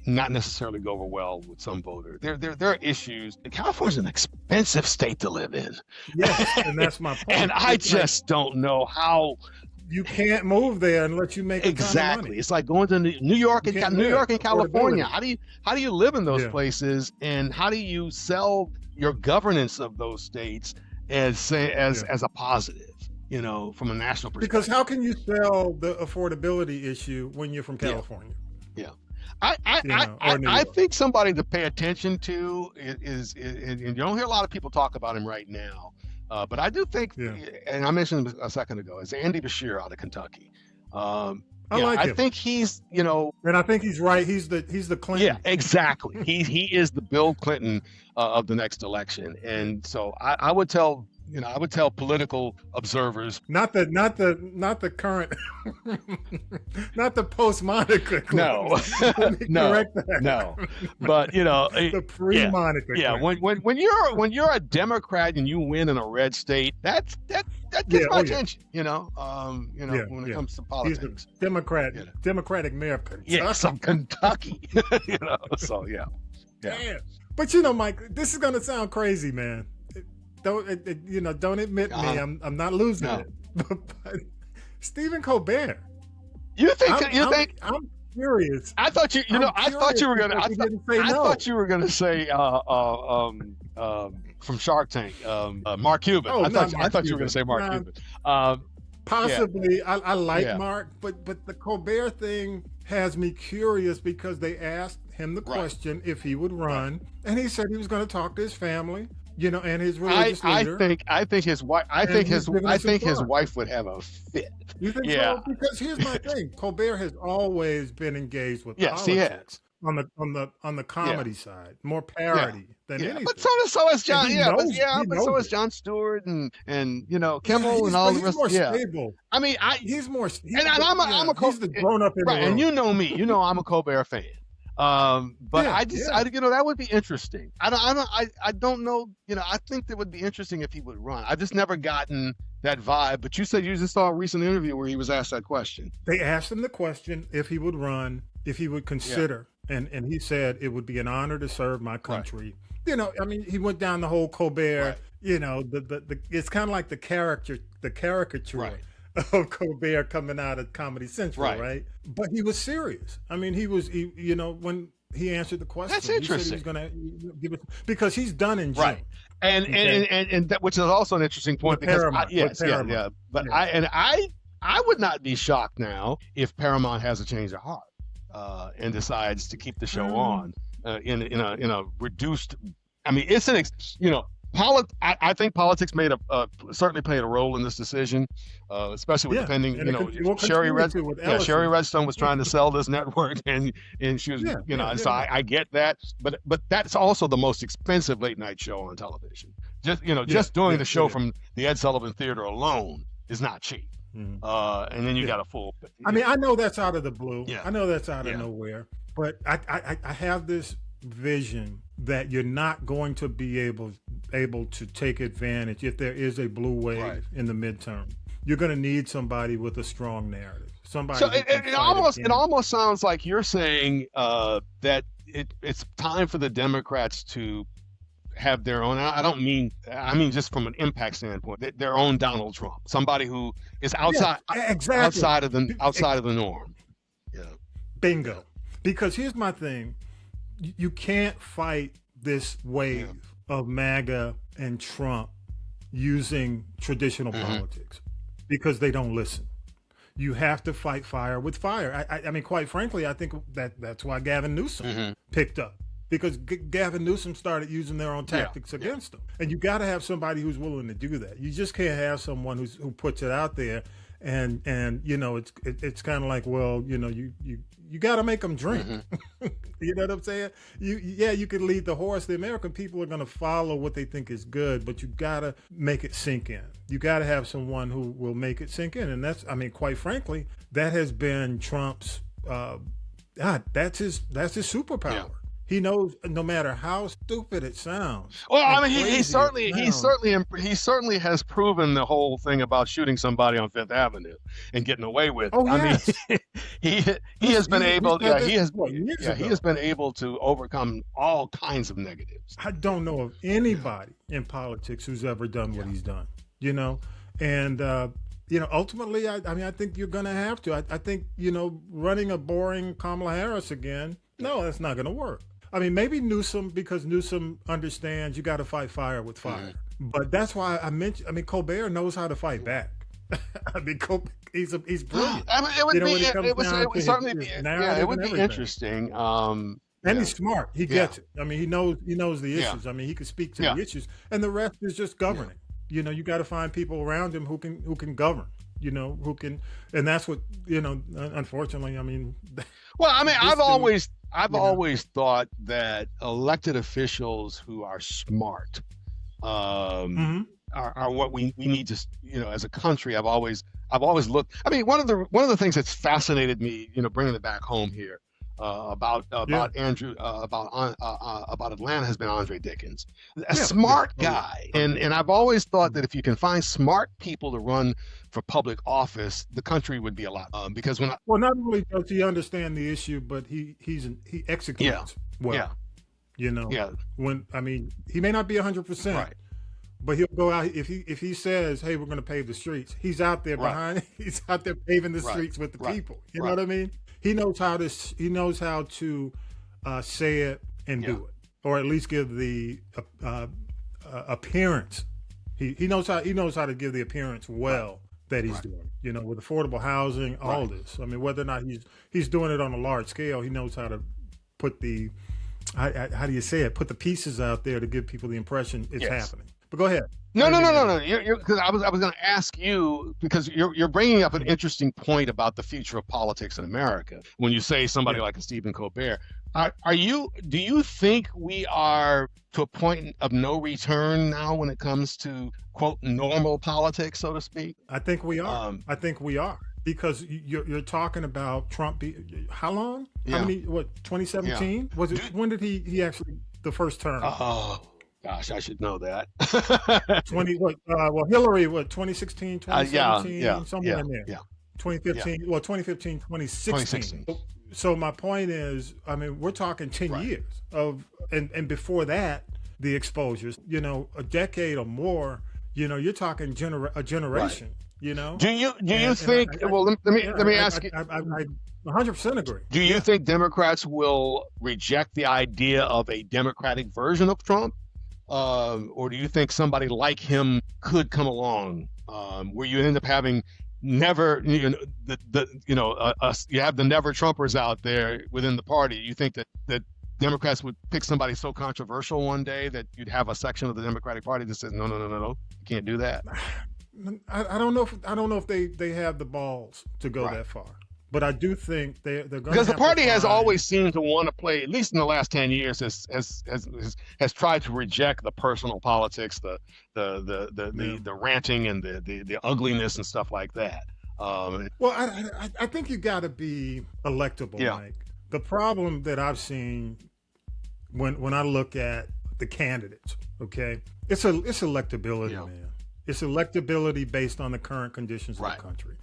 not necessarily go over well with some voters. There are issues. California's an expensive state to live in. Yes, and that's my point. And I just don't know how. You can't move there unless you make a ton of money. It's like going to New York and California. How do you live in those places, and how do you sell your governance of those states as a positive, from a national perspective? Because how can you sell the affordability issue when you're from California? Yeah. I think somebody to pay attention to is and you don't hear a lot of people talk about him right now. But I do think, and I mentioned him a second ago, is Andy Beshear out of Kentucky. I like him. I think he's, and I think he's right. He's the Clinton. Yeah, exactly. He is the Bill Clinton of the next election, and so I would tell. I would tell political observers, not the current, not the post-Monica. No, no. But the pre-Monica. Yeah. When you're a Democrat and you win in a red state, that gets my attention. When it comes to politics. He's the Democratic mayor of Kentucky. Yes, of Kentucky. So yeah. But Mike, this is gonna sound crazy, man. Don't admit me. I'm not losing it. But Stephen Colbert. I'm curious. I thought you were gonna say from Shark Tank, Mark Cuban. I thought you were gonna say Mark Cuban. Possibly. I like Mark, but the Colbert thing has me curious because they asked him the question if he would run, and he said he was going to talk to his family. And his religious leader. I think his wife. I think his wife would have a fit. You think so? Because here's my thing: Colbert has always been engaged with politics. He has. On the comedy side, more parody than anything. But so is John. So is Jon Stewart and Kimmel and all the rest. He's more stable. I mean, he's more. He's the grown up in the room. And you know me. I'm a Colbert fan. But that would be interesting. I don't know. I think that would be interesting if he would run. I've just never gotten that vibe. But you said you just saw a recent interview where he was asked that question. They asked him the question if he would run, if he would consider, and he said it would be an honor to serve my country. Right. He went down the whole Colbert. Right. It's kind of like the caricature. Right. Of Colbert coming out of Comedy Central, right? But he was serious. When he answered the question, that's interesting. He said he was going to give it because he's done in June, right? And that, which is also an interesting point because But I would not be shocked now if Paramount has a change of heart and decides to keep the show on in a reduced I mean, it's I think politics certainly played a role in this decision, especially with depending, Sherry Redstone was trying to sell this network, and she was, so I get that, but that's also the most expensive late night show on television. Just doing the show from the Ed Sullivan Theater alone is not cheap. And then you got a full. I mean, I know that's out of the blue. Yeah. I know that's out of nowhere, but I have this vision that you're not going to be able to take advantage if there is a blue wave in the midterm. You're going to need somebody with a strong narrative. Somebody. So it almost sounds like you're saying that it's time for the Democrats to have their own. I mean just from an impact standpoint, their own Donald Trump, somebody who is outside of the norm. Yeah. Bingo. Because here's my thing. You can't fight this wave of MAGA and Trump using traditional politics because they don't listen. You have to fight fire with fire. I mean, quite frankly, I think that's why Gavin Newsom picked up, because Gavin Newsom started using their own tactics against them. And you got to have somebody who's willing to do that. You just can't have someone who puts it out there and it's kind of like, well, you got to make them drink. You know what I'm saying? You can lead the horse. The American people are going to follow what they think is good, but you got to make it sink in. You got to have someone who will make it sink in. And that's, I mean, quite frankly, that has been Trump's, that's his superpower. Yeah. He knows, no matter how stupid it sounds. Well, I mean, he certainly has proven the whole thing about shooting somebody on Fifth Avenue and getting away with it. Oh, yes. I mean, he has been able to overcome all kinds of negatives. I don't know of anybody in politics who's ever done what he's done. And ultimately, I think you're going to have to. I think running a boring Kamala Harris again. No, that's not going to work. I mean, maybe Newsom, because Newsom understands you got to fight fire with fire. But that's why Colbert knows how to fight back. I mean, he's brilliant. I mean, it would certainly be interesting. And he's smart. He gets it. I mean, he knows the issues. I mean, he can speak to the issues, and the rest is just governing. You got to find people around him who can govern. Who can, and that's what unfortunately. I mean, well, I mean, I've always thought that elected officials who are smart are what we need to, as a country. I've always looked. I mean, one of the things that's fascinated me, bringing it back home here about Atlanta has been Andre Dickens, a smart guy, and I've always thought that if you can find smart people to run for public office, the country would be a lot. Because not only does he understand the issue, but he executes well. When he may not be 100%, right, but he'll go out if he says, "Hey, we're going to pave the streets." He's out there he's out there paving the streets with the people. You know what I mean? He knows how to say it and do it, or at least give the appearance. He knows how to give the appearance that he's doing. With affordable housing, all this. I mean, whether or not he's doing it on a large scale, he knows how to put the how do you say it? Put the pieces out there to give people the impression it's happening. But go ahead. No. Because I was going to ask you, because you're bringing up an interesting point about the future of politics in America when you say somebody like a Stephen Colbert. Do you think we are to a point of no return now when it comes to, quote, normal politics, so to speak? I think we are. Because you're talking about Trump. How long? Yeah. How many? What? 2017? Yeah. Was it? When did he actually the first term? Oh gosh, I should know that. 20. What? Hillary. What? 2016, 2017, somewhere in there. Yeah. 2015. Yeah. Well, 2015, 2016. So my point is, I mean, we're talking 10 years of, and before that, the exposures. A decade or more. You're talking a generation. Right. Do you think? Let me ask you. I 100% agree. Do you think Democrats will reject the idea of a Democratic version of Trump, or do you think somebody like him could come along, where you end up having never, you have the never Trumpers out there within the party? You think that Democrats would pick somebody so controversial one day that you'd have a section of the Democratic Party that says, no, you can't do that. I don't know if they have the balls to go that far. But I do think they're going to, because the party has always seemed to want to play, at least in the last 10 years, has tried to reject the personal politics, the ranting and the ugliness and stuff like that. Well, I think you got to be electable, Mike. The problem that I've seen when I look at the candidates, okay, it's electability, man. It's electability based on the current conditions of the country.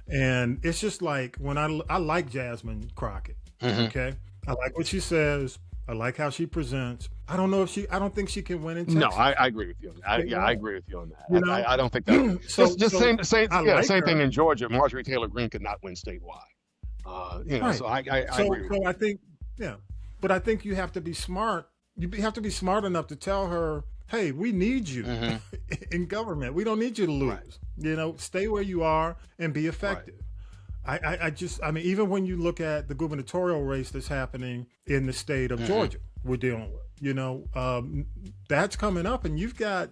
And it's just like when I like Jasmine Crockett, okay? I like what she says. I like how she presents. I don't think she can win in Texas. No, I agree with you on that. I agree with you on that. I don't think that. Same thing in Georgia. Marjorie Taylor Greene could not win statewide. So I agree with you. I think, but I think you have to be smart. You have to be smart enough to tell her, hey, we need you in government. We don't need you to lose. Stay where you are and be effective. Right. I mean, even when you look at the gubernatorial race that's happening in the state of Georgia, we're dealing with, that's coming up, and you've got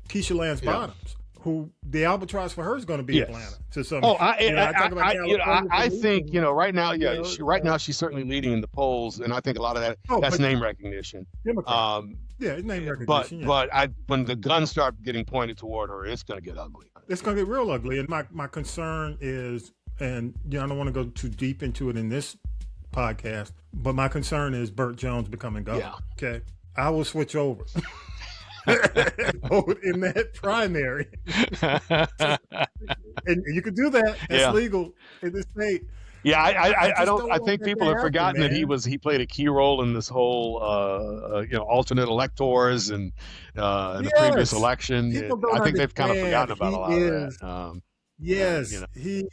Keisha Lance Bottoms, who the albatross for her is going to be Atlanta to some. I think right now, right now she's certainly leading in the polls, and I think a lot of that that's name recognition. It's name recognition. But when the guns start getting pointed toward her, it's going to get ugly. It's going to get real ugly, and my concern is, and I don't want to go too deep into it in this podcast, but my concern is Burt Jones becoming governor. Yeah. Okay, I will switch over. Vote in that primary, and you can do that. That's legal in the state. Yeah, I think people have forgotten that he played a key role in this whole alternate electors and the previous election. I think they've kind of forgotten about a lot of that. He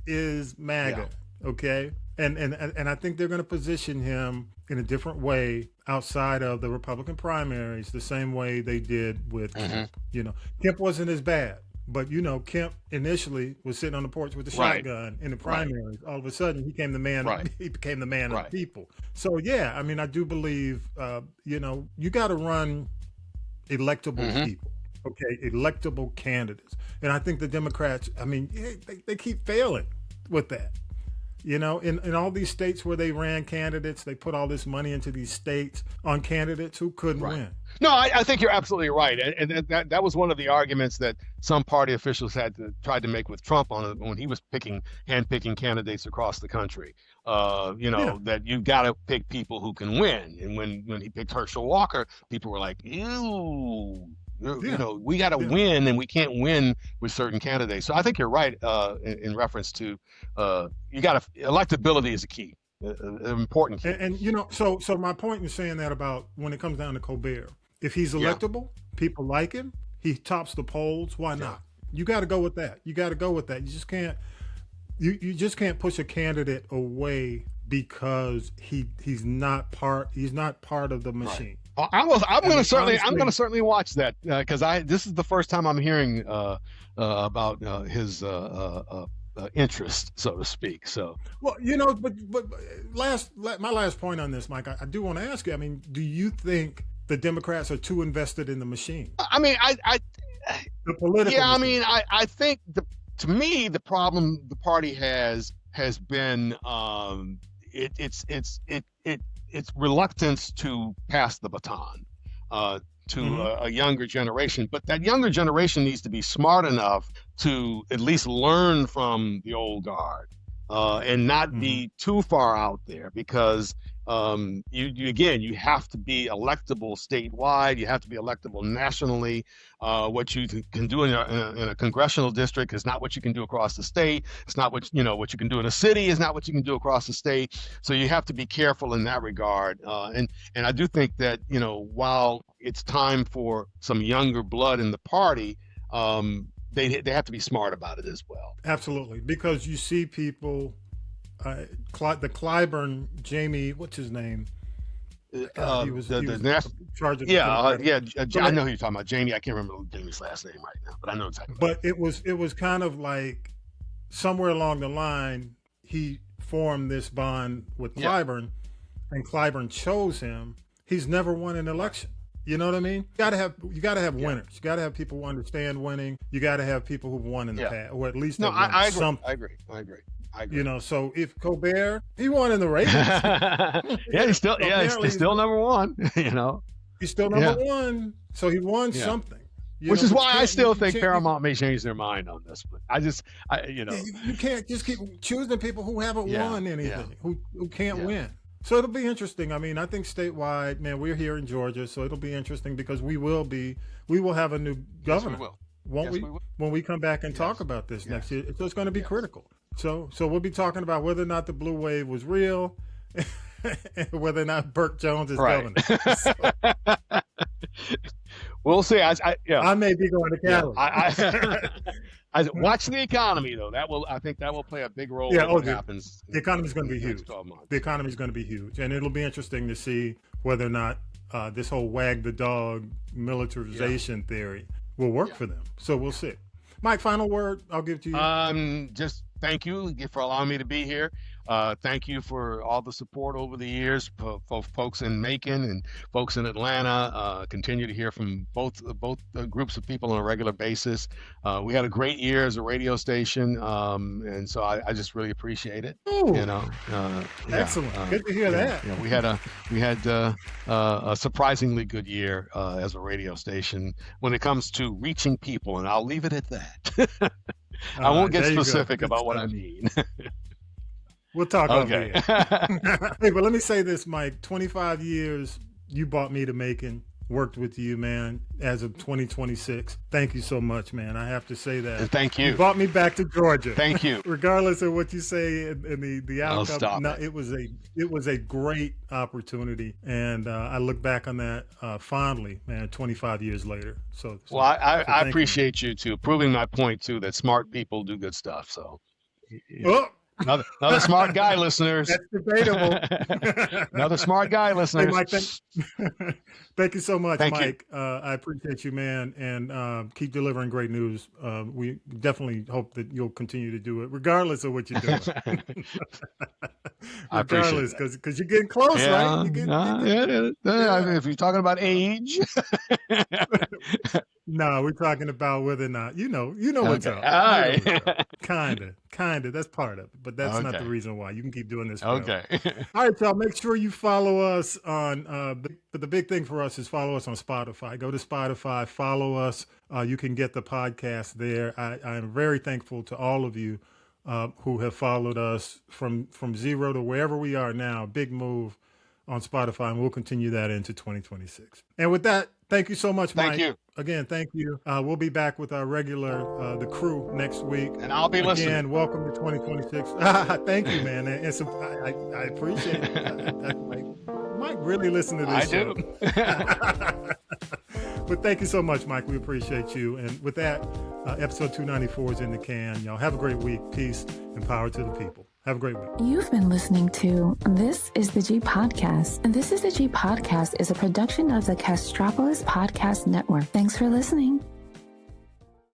is MAGA. Okay, and I think they're going to position him in a different way outside of the Republican primaries, the same way they did with Kemp. Kemp wasn't as bad. But, Kemp initially was sitting on the porch with the shotgun in the primaries. All of a sudden, he became the man. He became the man of the people. So, I mean, I do believe, you got to run electable people, okay, electable candidates. And I think the Democrats, I mean, they keep failing with that. In all these states where they ran candidates, they put all this money into these states on candidates who couldn't win. No, I think you're absolutely right, and that was one of the arguments that some party officials tried to make with Trump when he was handpicking candidates across the country. That you've got to pick people who can win, and when he picked Herschel Walker, people were like, ew. We got to win, and we can't win with certain candidates. So I think you're right in reference to electability is a key, an important key. And so my point in saying that about when it comes down to Colbert, if he's electable, people like him, he tops the polls. Why not? You got to go with that. You just can't. You just can't push a candidate away because he's not part of the machine. I'm going to certainly watch that because this is the first time I'm hearing about his interest, so to speak. So but my last point on this, Mike, I do want to ask you. I mean, do you think the Democrats are too invested in the machine? I mean, the political. Yeah, machine. I mean, I think to me the problem the party has been its reluctance to pass the baton to a younger generation. But that younger generation needs to be smart enough to at least learn from the old guard and not be too far out there, because you have to be electable statewide. You have to be electable nationally. What you can do in a congressional district is not what you can do across the state. It's not what you can do in a city is not what you can do across the state. So you have to be careful in that regard. And I do think that while it's time for some younger blood in the party, they have to be smart about it as well. Absolutely, because you see people. The Clyburn, Jamie, what's his name? He was charged of I know who you're talking about, Jamie. I can't remember Jamie's last name right now, but I know exactly. But it was kind of like somewhere along the line he formed this bond with Clyburn, and Clyburn chose him, he's never won an election. You know what I mean? You gotta have winners. You gotta have people who understand winning. You gotta have people who've won in the past, or at least I agree. something. I agree. You know, so if Colbert, he won in the ratings. Yeah, he's still number one. You know, he's still number one. So he won something. Which is why I still think Paramount may change their mind on this. But you can't just keep choosing people who haven't won anything, who can't win. So it'll be interesting. I mean, I think statewide, man, we're here in Georgia, so it'll be interesting because we will have a new governor. Yes, we will. Won't we? When we come back and talk about this next year, so it's going to be critical. So we'll be talking about whether or not the blue wave was real, and whether or not Burke Jones is governor. So, we'll see. I may be going to Cali. I watch the economy though. I think that will play a big role in what happens. The economy is going to be huge. The economy is going to be huge, and it'll be interesting to see whether or not this whole wag the dog militarization theory will work for them. So we'll see. Mike, final word. I'll give to you. Just thank you for allowing me to be here. Thank you for all the support over the years, folks in Macon and folks in Atlanta. Continue to hear from both groups of people on a regular basis. We had a great year as a radio station, and so I just really appreciate it. Ooh, you know, excellent. Good to hear that. You know, we had a surprisingly good year as a radio station when it comes to reaching people, and I'll leave it at that. I won't get specific about what I mean. We'll talk over here. Hey, but let me say this, Mike. 25 years you brought me to Macon, worked with you, man, as of 2026. Thank you so much, man. I have to say that. And thank you. You brought me back to Georgia. Thank you. Regardless of what you say in the outcome, it was a great opportunity, and I look back on that fondly, man. 25 years later. So I appreciate you too, proving my point too that smart people do good stuff. So. Another smart guy, listeners. That's debatable. Another smart guy, listeners. Hey, Mike, thank you so much, Mike. You. I appreciate you, man, and keep delivering great news. We definitely hope that you'll continue to do it, regardless of what you're doing. Regardless, because you're getting close, right? If you're talking about age. No, we're talking about whether or not you know what's up. All right. Kinda. That's part of it, but that's not the reason why. You can keep doing this. Okay. All right, y'all. Make sure you follow us on. But the big thing for us is follow us on Spotify. Go to Spotify, follow us. You can get the podcast there. I am very thankful to all of you who have followed us from zero to wherever we are now. Big move on Spotify, and we'll continue that into 2026. And with that, thank you so much, Mike. Thank you. Again, thank you. We'll be back with our regular, the crew next week. And I'll be listening. Again, welcome to 2026. Thank you, man. And so I appreciate it. Mike really listen to this show. I do. But thank you so much, Mike. We appreciate you. And with that, episode 294 is in the can. Y'all have a great week. Peace and power to the people. Have a great week. You've been listening to This is the G Podcast. And This is the G Podcast is a production of the Castropolis Podcast Network. Thanks for listening.